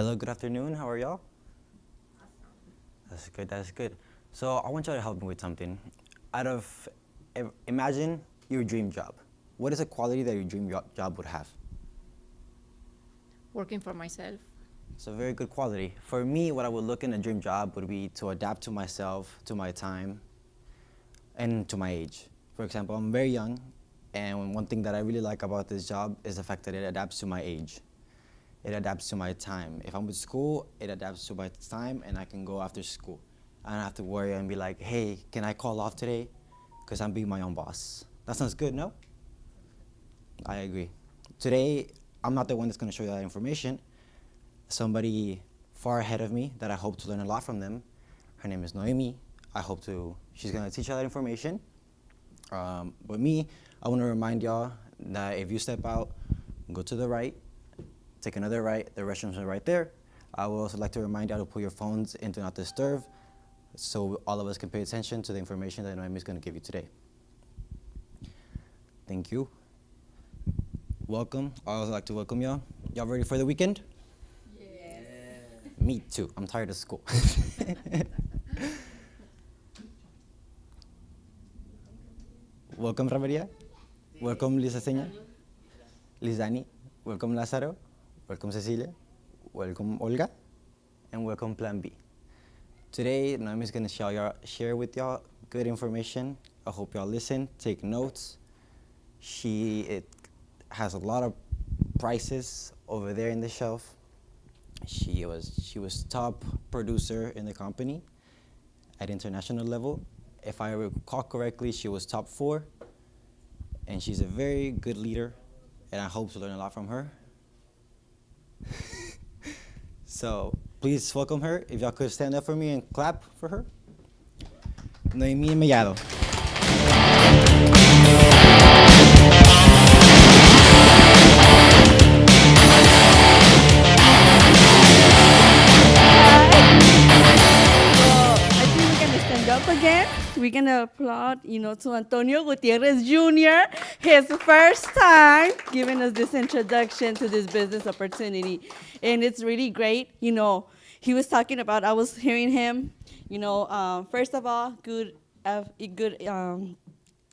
Hello, good afternoon. How are y'all? That's good. That's good. So I want y'all to help me with something. Out of imagine your dream job. What is a quality that your dream job would have? Working for myself. It's a very good quality. For me, what I would look in a dream job would be to adapt to myself, to my time, and to my age. For example, I'm very young, and one thing that I really like about this job is the fact that it adapts to my age. It adapts to my time. If I'm with school, it adapts to my time, and I can go after school. I don't have to worry and be like, hey, can I call off today? Because I'm being my own boss. That sounds good, no? I agree. Today, I'm not the one that's going to show you that information. Somebody far ahead of me that I hope to learn a lot from them. Her name is Noemi. She's going to teach you that information. But me, I want to remind y'all that if you step out, go to the right, take another right, the restrooms are right there. I would also like to remind y'all to put your phones in Do Not Disturb so all of us can pay attention to the information that Noemi is going to give you today. Thank you. Welcome. I would like to welcome y'all. Y'all ready for the weekend? Yes. Me too. I'm tired of school. Welcome, Ramaria. Welcome, Lisa Seña. Lizani. Welcome, Lázaro. Welcome, Cecilia. Welcome, Olga. And welcome, Plan B. Today, Naomi is going to share with y'all good information. I hope y'all listen, take notes. It has a lot of prices over there in the shelf. She was top producer in the company at international level. If I recall correctly, she was top 4, and she's a very good leader, and I hope to learn a lot from her. So please welcome her. If y'all could stand up for me and clap for her. Noemi Mellado. I think we're gonna stand up again. We're gonna applaud, to Antonio Gutierrez Jr. His first time giving us this introduction to this business opportunity, and it's really great. He was talking about. I was hearing him. First of all, good.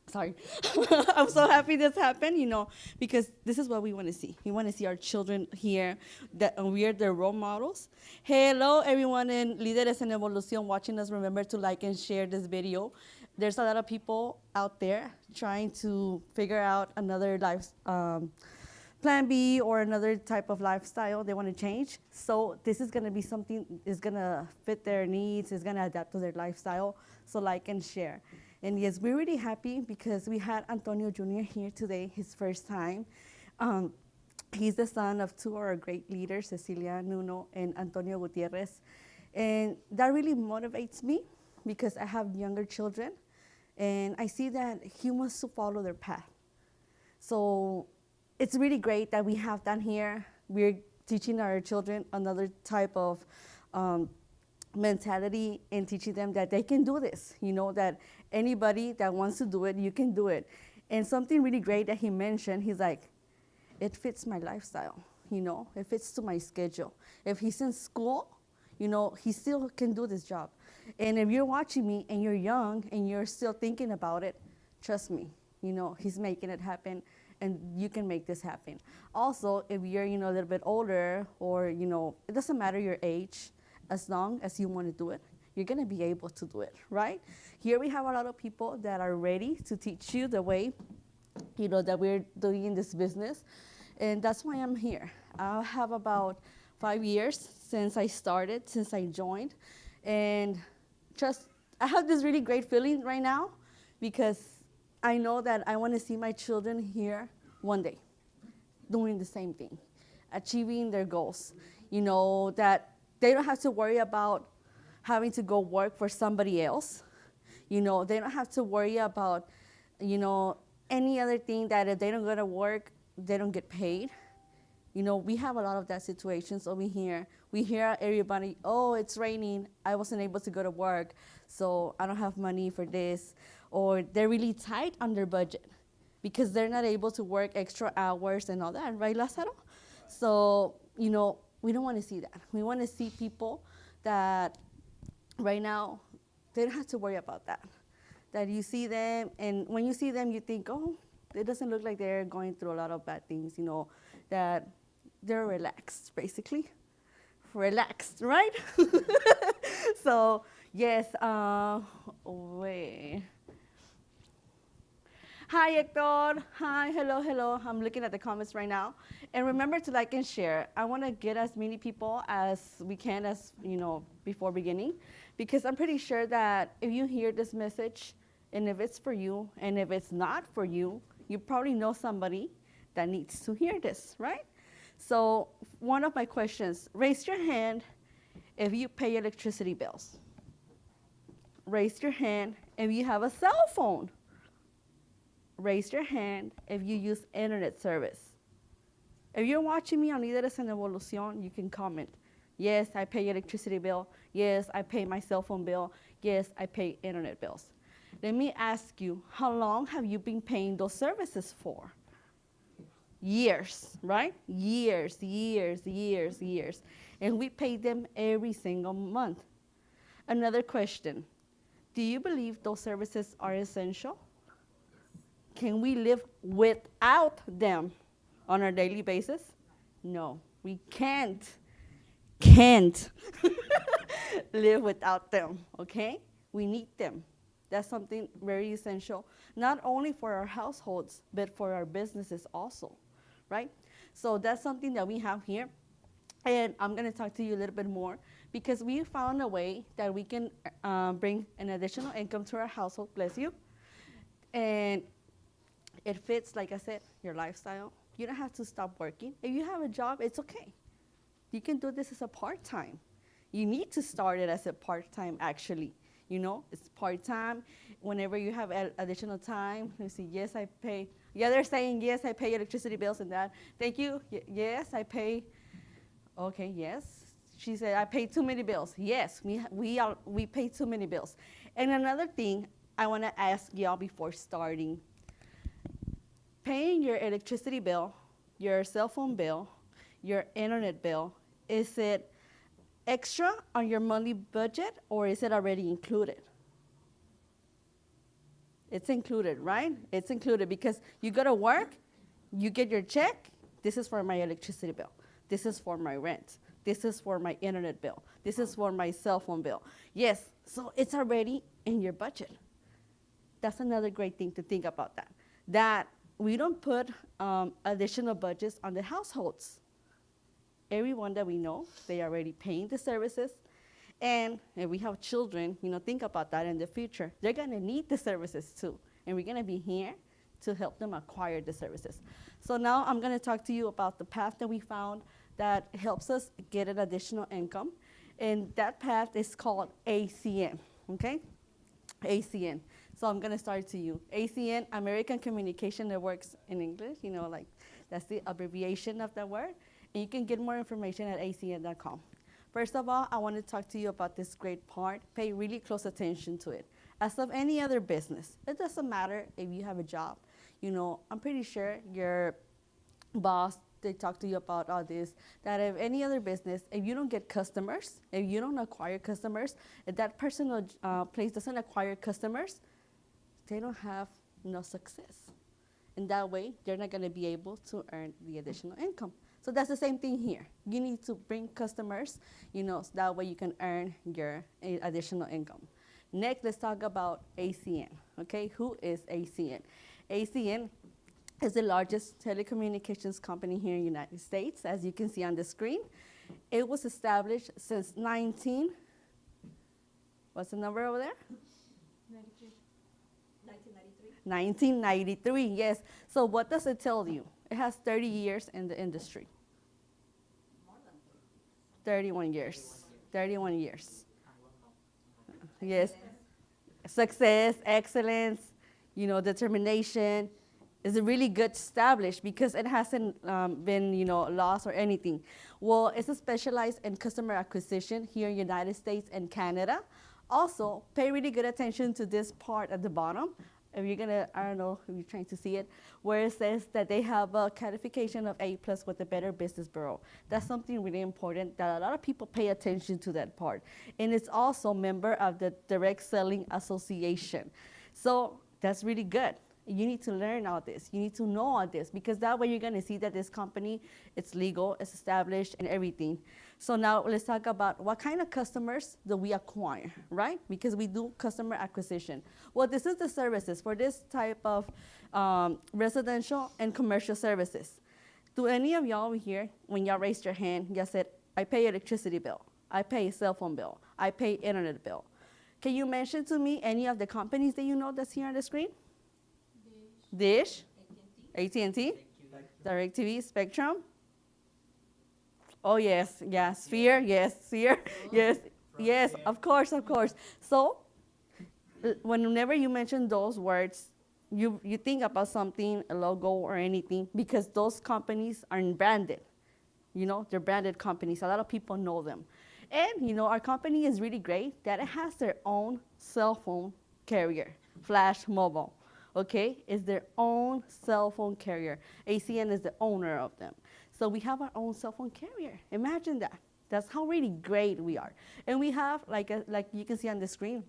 Sorry. I'm so happy this happened, because this is what we want to see. We want to see our children here, that we are their role models. Hello, everyone in Líderes en Evolución watching us. Remember to like and share this video. There's a lot of people out there trying to figure out another plan B or another type of lifestyle they want to change. So this is going to be something is going to fit their needs, is going to adapt to their lifestyle. So like and share. And yes, we're really happy because we had Antonio Jr. here today, his first time. He's the son of 2 of our great leaders, Cecilia Nuno and Antonio Gutierrez. And that really motivates me because I have younger children, and I see that he wants to follow their path. So it's really great that we have that here. We're teaching our children another type of mentality and teaching them that they can do this, that anybody that wants to do it, you can do it. And something really great that he mentioned, he's like, it fits my lifestyle, it fits to my schedule. If he's in school, he still can do this job. And if you're watching me and you're young and you're still thinking about it, trust me, he's making it happen, and you can make this happen. Also, if you're, a little bit older, or, it doesn't matter your age, as long as you want to do it, you're going to be able to do it, right? Here we have a lot of people that are ready to teach you the way, that we're doing in this business. And that's why I'm here. I have about 5 years since I joined. And I have this really great feeling right now because I know that I want to see my children here one day doing the same thing, achieving their goals, that they don't have to worry about having to go work for somebody else. They don't have to worry about, any other thing that if they don't go to work, they don't get paid. We have a lot of that situations over here. We hear everybody, oh, it's raining. I wasn't able to go to work, so I don't have money for this. Or they're really tight on their budget because they're not able to work extra hours and all that, right, Lázaro? So, We don't want to see that. We want to see people that right now, they don't have to worry about that. That you see them, and when you see them, you think, oh, it doesn't look like they're going through a lot of bad things, you know, that they're relaxed, basically. Relaxed, right? So, yes, wait. Hi, Hector. Hi, hello, hello. I'm looking at the comments right now. And remember to like and share. I want to get as many people as we can as, you know, before beginning. Because I'm pretty sure that if you hear this message, and if it's for you, and if it's not for you, you probably know somebody that needs to hear this, right? So one of my questions, raise your hand if you pay electricity bills. Raise your hand if you have a cell phone. Raise your hand if you use internet service. If you're watching me on Líderes en Evolución, you can comment. Yes, I pay electricity bill. Yes, I pay my cell phone bill. Yes, I pay internet bills. Let me ask you, how long have you been paying those services for? Years, right? Years, years, years, years. And we pay them every single month. Another question, do you believe those services are essential? Can we live without them on a daily basis? No, we can't live without them, okay? We need them. That's something very essential, not only for our households, but for our businesses also, right? So that's something that we have here. And I'm gonna talk to you a little bit more because we found a way that we can bring an additional income to our household, bless you. And it fits, like I said, your lifestyle. You don't have to stop working. If you have a job, it's okay. You can do this as a part-time. You need to start it as a part-time, actually. You know, it's part-time. Whenever you have additional time, you see, yes, I pay. Yeah, they're saying, yes, I pay electricity bills and that. Thank you. Yes, I pay. Okay, yes. She said, I pay too many bills. Yes, we pay too many bills. And another thing I want to ask y'all before starting, paying your electricity bill, your cell phone bill, your internet bill, is it extra on your monthly budget or is it already included? It's included, right? It's included because you go to work, you get your check, this is for my electricity bill, this is for my rent, this is for my internet bill, this is for my cell phone bill. Yes, so it's already in your budget. That's another great thing to think about that we don't put additional budgets on the households. Everyone that we know, they are already paying the services. And if we have children, you know, think about that in the future. They're gonna need the services too. And we're gonna be here to help them acquire the services. So now I'm gonna talk to you about the path that we found that helps us get an additional income. And that path is called ACN, okay? ACN. So I'm gonna start to you. ACN, American Communication Networks in English, you know, like that's the abbreviation of that word. And you can get more information at acn.com. First of all, I want to talk to you about this great part. Pay really close attention to it. As of any other business, it doesn't matter if you have a job. You know, I'm pretty sure your boss, they talk to you about all this, that if any other business, if you don't get customers, if you don't acquire customers, if that personal place doesn't acquire customers, they don't have no success. And that way, they're not going to be able to earn the additional income. So that's the same thing here. You need to bring customers, you know, so that way you can earn your additional income. Next, let's talk about ACN, okay? Who is ACN? ACN is the largest telecommunications company here in the United States, as you can see on the screen. It was established since what's the number over there? 1993, yes. So what does it tell you? It has 30 years in the industry. More than 31 years. 31 years. Yes. Success, excellence, you know, determination is a really good established because it hasn't been, you know, lost or anything. Well, it's specialized in customer acquisition here in the United States and Canada. Also, pay really good attention to this part at the bottom. if you're gonna, I don't know if you're trying to see it, where it says that they have a certification of A plus with the Better Business Bureau. That's something really important that a lot of people pay attention to that part. And it's also member of the Direct Selling Association. So that's really good. You need to learn all this. You need to know all this because that way you're gonna see that this company, it's legal, it's established and everything. So now let's talk about what kind of customers do we acquire, right? Because we do customer acquisition. Well, this is the services for this type of residential and commercial services. Do any of y'all over here, when y'all raised your hand, y'all said, I pay electricity bill, I pay cell phone bill, I pay internet bill. Can you mention to me any of the companies that you know that's here on the screen? Dish, AT&T, DirecTV, Spectrum. Oh yes, yeah, Sphere, yes, Sphere, yes, yes, of course, of course. So, whenever you mention those words, you think about something, a logo or anything, because those companies are branded. You know, they're branded companies. A lot of people know them. And, you know, our company is really great that it has their own cell phone carrier, Flash Mobile. Okay, it's their own cell phone carrier. ACN is the owner of them. So we have our own cell phone carrier. Imagine that. That's how really great we are. And we have, like you can see on the screen,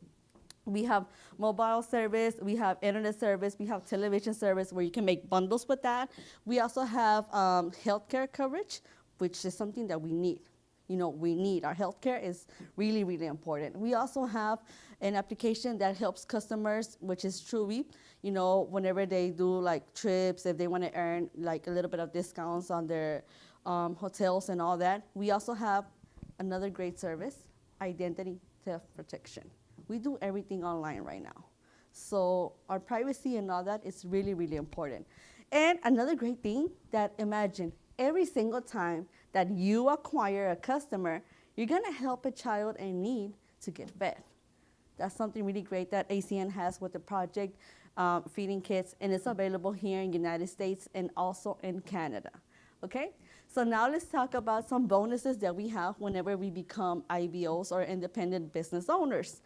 we have mobile service, we have internet service, we have television service where you can make bundles with that. We also have healthcare coverage, which is something that we need. You know, we need. Our healthcare is really, really important. We also have an application that helps customers, which is Truby. You know, whenever they do like trips, if they want to earn like a little bit of discounts on their hotels and all that. We also have another great service, identity theft protection. We do everything online right now. So our privacy and all that is really, really important. And another great thing that imagine every single time that you acquire a customer, you're gonna help a child in need to get fed. That's something really great that ACN has with the project Feeding Kids, and it's available here in the United States and also in Canada, okay? So now let's talk about some bonuses that we have whenever we become IBOs or independent business owners.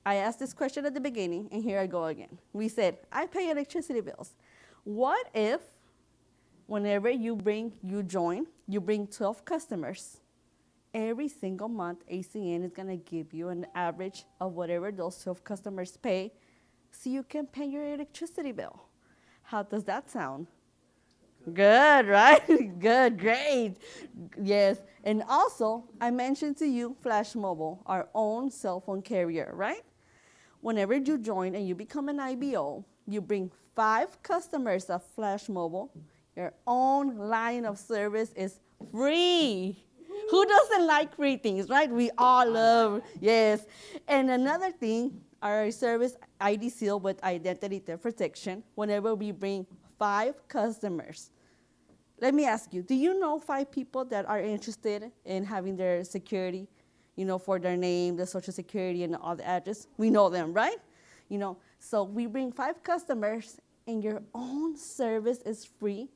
I asked this question at the beginning, and here I go again. We said, I pay electricity bills. What if whenever you join, you bring 12 customers? Every single month, ACN is gonna give you an average of whatever those 12 customers pay so you can pay your electricity bill. How does that sound? Good, right? Good, great. Yes, and also, I mentioned to you Flash Mobile, our own cell phone carrier, right? Whenever you join and you become an IBO, you bring 5 customers of Flash Mobile. Your own line of service is free. Who doesn't like free things, right? We all love, yes. And another thing, our service ID Seal with identity theft protection, whenever we bring 5 customers. Let me ask you, do you know 5 people that are interested in having their security, you know, for their name, the social security, and all the address? We know them, right? You know, so we bring 5 customers, and your own service is free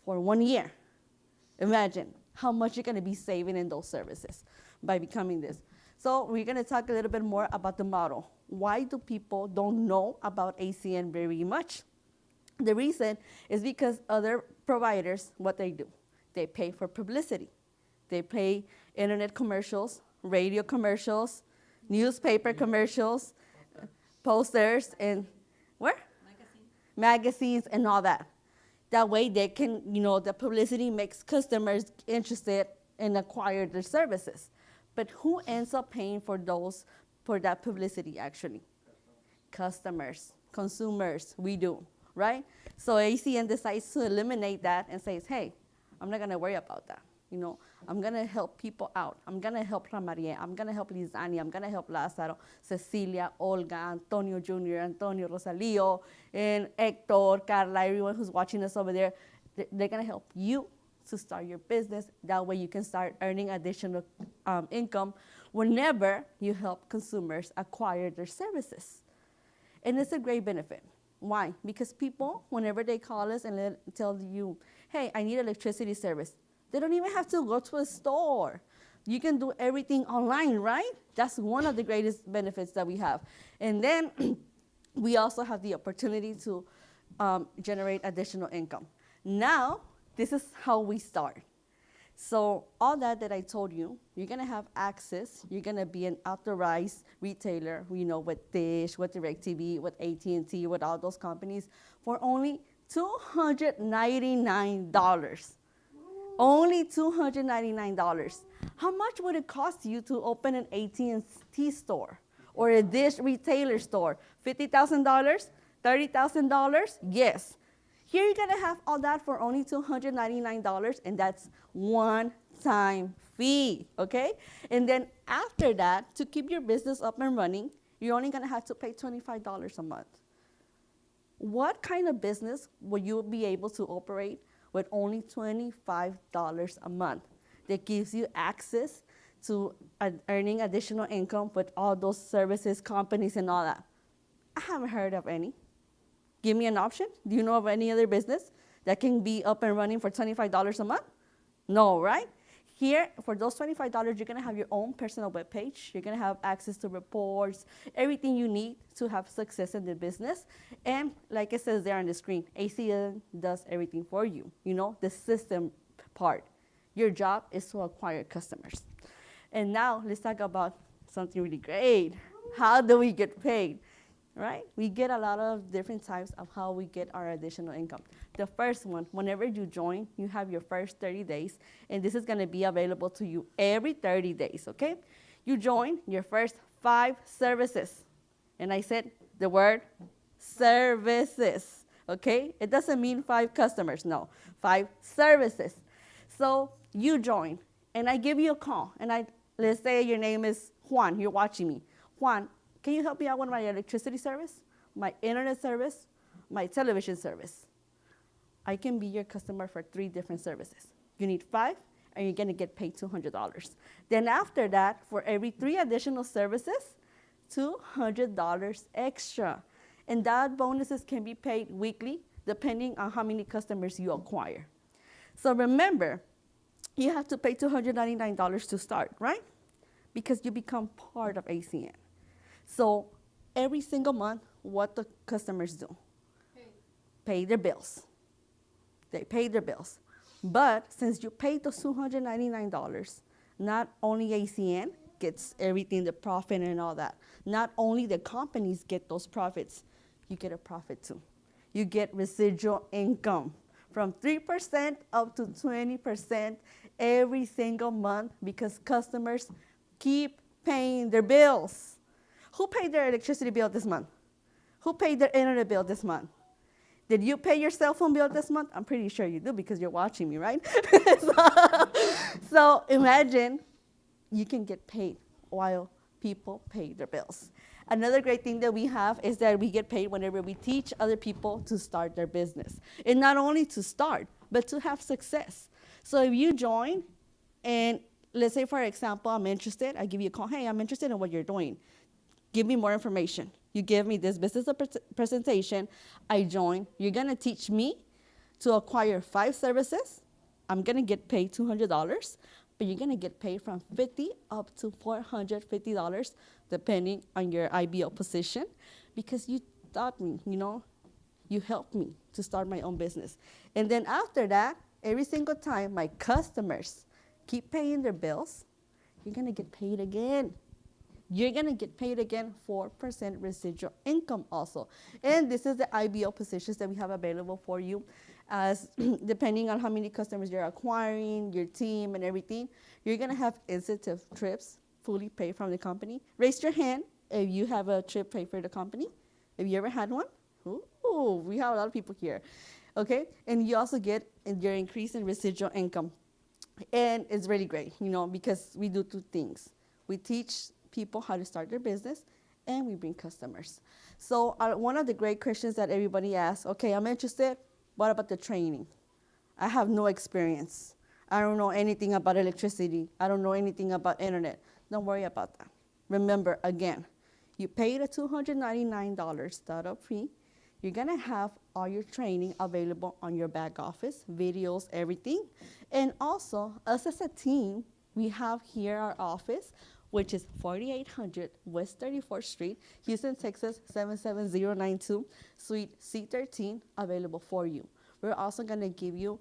for 1 year. Imagine how much you're gonna be saving in those services by becoming this. So we're gonna talk a little bit more about the model. Why do people don't know about ACN very much? The reason is because other providers, what they do, they pay for publicity. They pay internet commercials, radio commercials, newspaper commercials, posters, and where? Magazines and all that. That way they can, you know, the publicity makes customers interested in acquire their services. But who ends up paying for that publicity actually? Customers, consumers, we do, right? So ACN decides to eliminate that and says, hey, I'm not gonna worry about that. You know, I'm gonna help people out. I'm gonna help Ramarie, I'm gonna help Lizani, I'm gonna help Lázaro, Cecilia, Olga, Antonio Jr., Antonio, Rosalio, and Hector, Carla, everyone who's watching us over there. They're gonna help you to start your business. That way you can start earning additional income whenever you help consumers acquire their services. And it's a great benefit. Why? Because people, whenever they call us and tell you, hey, I need electricity service, they don't even have to go to a store. You can do everything online, right? That's one of the greatest benefits that we have. And then we also have the opportunity to generate additional income. Now, this is how we start. So all that I told you, you're gonna have access. You're gonna be an authorized retailer, with Dish, with DirecTV, with AT&T, with all those companies, for only $299. Only $299. How much would it cost you to open an AT&T store or a Dish retailer store? $50,000? $30,000? Yes. Here you're gonna have all that for only $299, and that's one-time fee, okay? And then after that, to keep your business up and running, you're only gonna have to pay $25 a month. What kind of business will you be able to operate with only $25 a month that gives you access to earning additional income with all those services, companies, and all that? I haven't heard of any. Give me an option. Do you know of any other business that can be up and running for $25 a month? No, right? Here, for those $25, you're gonna have your own personal webpage. You're gonna have access to reports, everything you need to have success in the business. And like it says there on the screen, ACN does everything for you, the system part. Your job is to acquire customers. And now let's talk about something really great. How do we get paid? Right? We get a lot of different types of how we get our additional income. The first one, whenever you join, you have your first 30 days, and this is gonna be available to you every 30 days, okay? You join your first 5 services. And I said the word services, okay? It doesn't mean 5 customers, no, 5 services. So you join, and I give you a call, and let's say your name is Juan, you're watching me. Juan, can you help me out with my electricity service, my internet service, my television service? I can be your customer for 3 different services. You need 5, and you're gonna get paid $200. Then after that, for every 3 additional services, $200 extra. And that bonuses can be paid weekly, depending on how many customers you acquire. So remember, you have to pay $299 to start, right? Because you become part of ACN. So every single month, what the customers do? Pay their bills. They pay their bills. But since you paid those $299, not only ACN gets everything, the profit and all that. Not only the companies get those profits, you get a profit too. You get residual income from 3% up to 20% every single month because customers keep paying their bills. Who paid their electricity bill this month? Who paid their internet bill this month? Did you pay your cell phone bill this month? I'm pretty sure you do because you're watching me, right? so imagine you can get paid while people pay their bills. Another great thing that we have is that we get paid whenever we teach other people to start their business. And not only to start, but to have success. So if you join, and let's say, for example, I'm interested, I give you a call, hey, I'm interested in what you're doing. Give me more information. You give me this business presentation, I join. You're gonna teach me to acquire 5 services. I'm gonna get paid $200, but you're gonna get paid from $50 up to $450, depending on your IBO position, because you taught me, you helped me to start my own business. And then after that, every single time my customers keep paying their bills, you're gonna get paid again. You're gonna get paid again 4% residual income also. And this is the IBO positions that we have available for you, as depending on how many customers you're acquiring, your team and everything, you're gonna have incentive trips fully paid from the company. Raise your hand if you have a trip paid for the company. Have you ever had one? Ooh, we have a lot of people here. Okay, and you also get your increase in residual income. And it's really great, because we do 2 things. We teach people how to start their business, and we bring customers. So one of the great questions that everybody asks, okay, I'm interested, what about the training? I have no experience. I don't know anything about electricity. I don't know anything about internet. Don't worry about that. Remember, again, you pay the $299 startup fee. You're gonna have all your training available on your back office, videos, everything. And also, us as a team, we have here our office which is 4800 West 34th Street, Houston, Texas 77092, Suite C13, available for you. We're also gonna give you,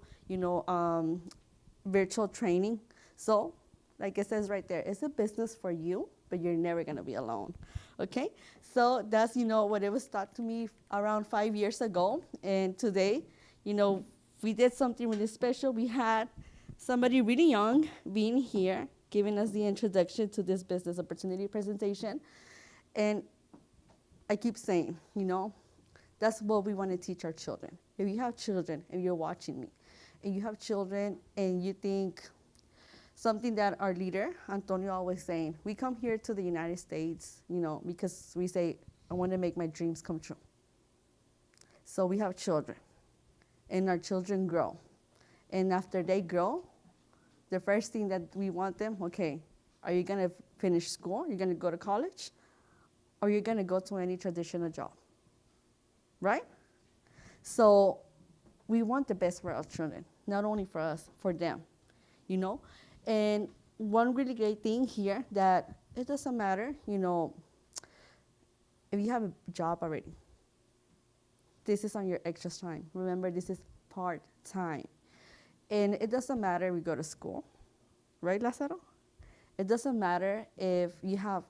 virtual training. So, like it says right there, it's a business for you, but you're never gonna be alone, okay? So that's, what it was taught to me around 5 years ago. And today, we did something really special. We had somebody really young being here, giving us the introduction to this business opportunity presentation. And I keep saying, that's what we want to teach our children. If you have children, and you're watching me, and you have children, and you think something that our leader, Antonio, always saying, we come here to the United States, because we say, I want to make my dreams come true. So we have children, and our children grow. And after they grow, the first thing that we want them, okay, are you going to finish school? You're going to go to college? Or you're going to go to any traditional job? Right? So we want the best for our children, not only for us, for them, And one really great thing here that it doesn't matter, if you have a job already, this is on your extra time. Remember, this is part-time. And it doesn't matter if you go to school, right, Lazaro? It doesn't matter if you have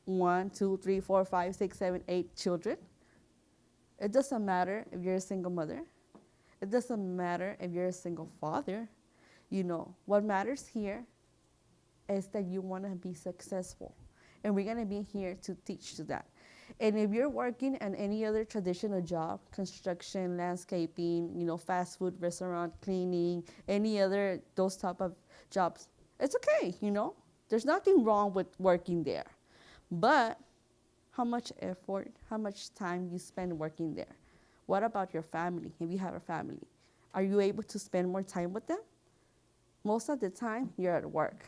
1, 2, 3, 4, 5, 6, 7, 8 children. It doesn't matter if you're a single mother. It doesn't matter if you're a single father. What matters here is that you want to be successful. And we're going to be here to teach you that. And if you're working in any other traditional job, construction, landscaping, fast food restaurant, cleaning, any other those type of jobs, it's okay, There's nothing wrong with working there. But how much effort, how much time you spend working there? What about your family, if you have a family? Are you able to spend more time with them? Most of the time, you're at work.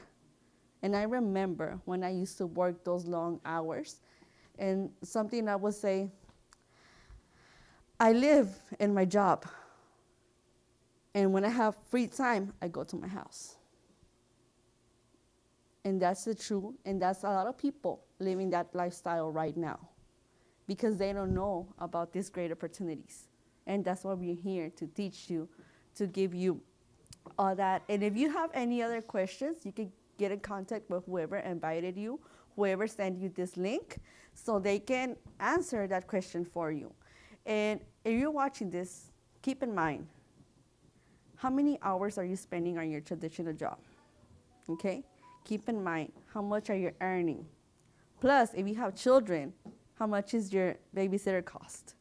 And I remember when I used to work those long hours, and something I would say, I live in my job. And when I have free time, I go to my house. And that's the truth, and that's a lot of people living that lifestyle right now because they don't know about these great opportunities. And that's why we're here, to teach you, to give you all that. And if you have any other questions, you can get in contact with whoever invited you, whoever sent you this link, so they can answer that question for you. And if you're watching this, keep in mind, how many hours are you spending on your traditional job? Okay? Keep in mind, how much are you earning? Plus, if you have children, how much is your babysitter cost?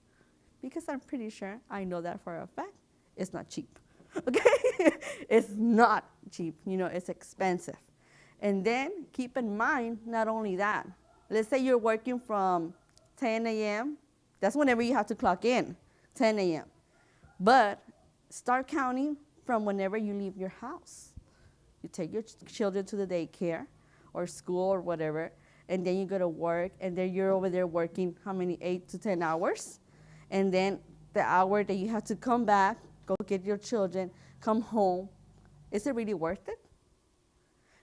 Because I'm pretty sure, I know that for a fact, it's not cheap. Okay? It's not cheap. It's expensive. And then keep in mind, not only that, let's say you're working from 10 a.m. That's whenever you have to clock in, 10 a.m. But start counting from whenever you leave your house. You take your children to the daycare or school or whatever, and then you go to work, and then you're over there working how many, 8 to 10 hours? And then the hour that you have to come back, go get your children, come home, is it really worth it?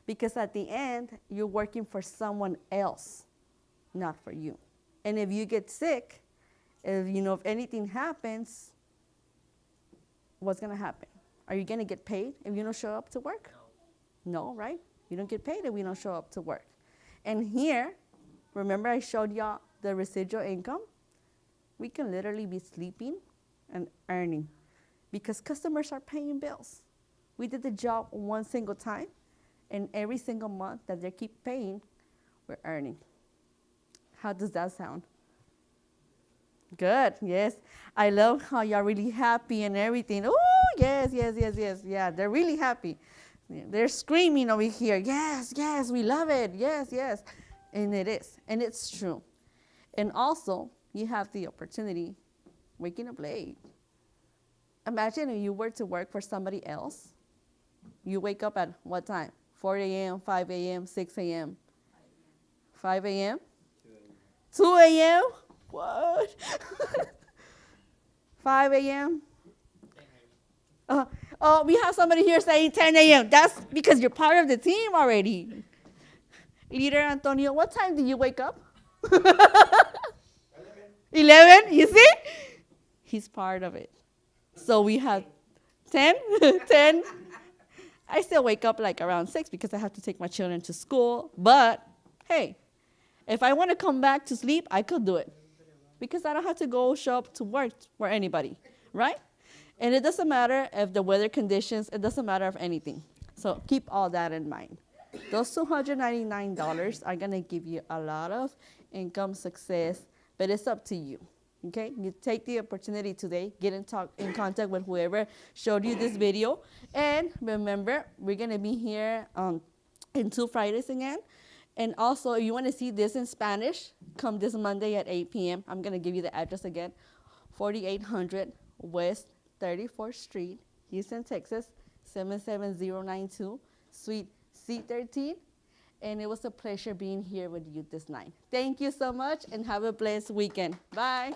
Because at the end, you're working for someone else, not for you. And if you get sick, if anything happens, what's gonna happen? Are you gonna get paid if you don't show up to work? No, right? You don't get paid if we don't show up to work. And here, remember I showed y'all the residual income? We can literally be sleeping and earning because customers are paying bills. We did the job one single time, and every single month that they keep paying, we're earning. How does that sound? Good, yes. I love how y'all really happy and everything. Oh, yes. Yeah, they're really happy. They're screaming over here, yes, we love it, yes. And it is, and it's true. And also, you have the opportunity waking up late. Imagine if you were to work for somebody else. You wake up at what time? 4 a.m., 5 a.m., 6 a.m., 5 a.m., 2 a.m., what? 5 a.m.? Oh, we have somebody here saying 10 a.m. That's because you're part of the team already. Leader Antonio, what time do you wake up? 11, you see? He's part of it. So we have 10, 10. I still wake up like around 6 because I have to take my children to school. But hey, if I want to come back to sleep, I could do it because I don't have to go show up to work for anybody, right? And it doesn't matter if the weather conditions, it doesn't matter if anything. So keep all that in mind. Those $299 are going to give you a lot of income success, but it's up to you. Okay, you take the opportunity today, get in contact with whoever showed you this video. And remember, we're going to be here in 2 Fridays again. And also, if you want to see this in Spanish, come this Monday at 8 p.m. I'm going to give you the address again, 4800 West 34th Street, Houston, Texas, 77092, Suite C13. And it was a pleasure being here with you this night. Thank you so much and have a blessed weekend. Bye.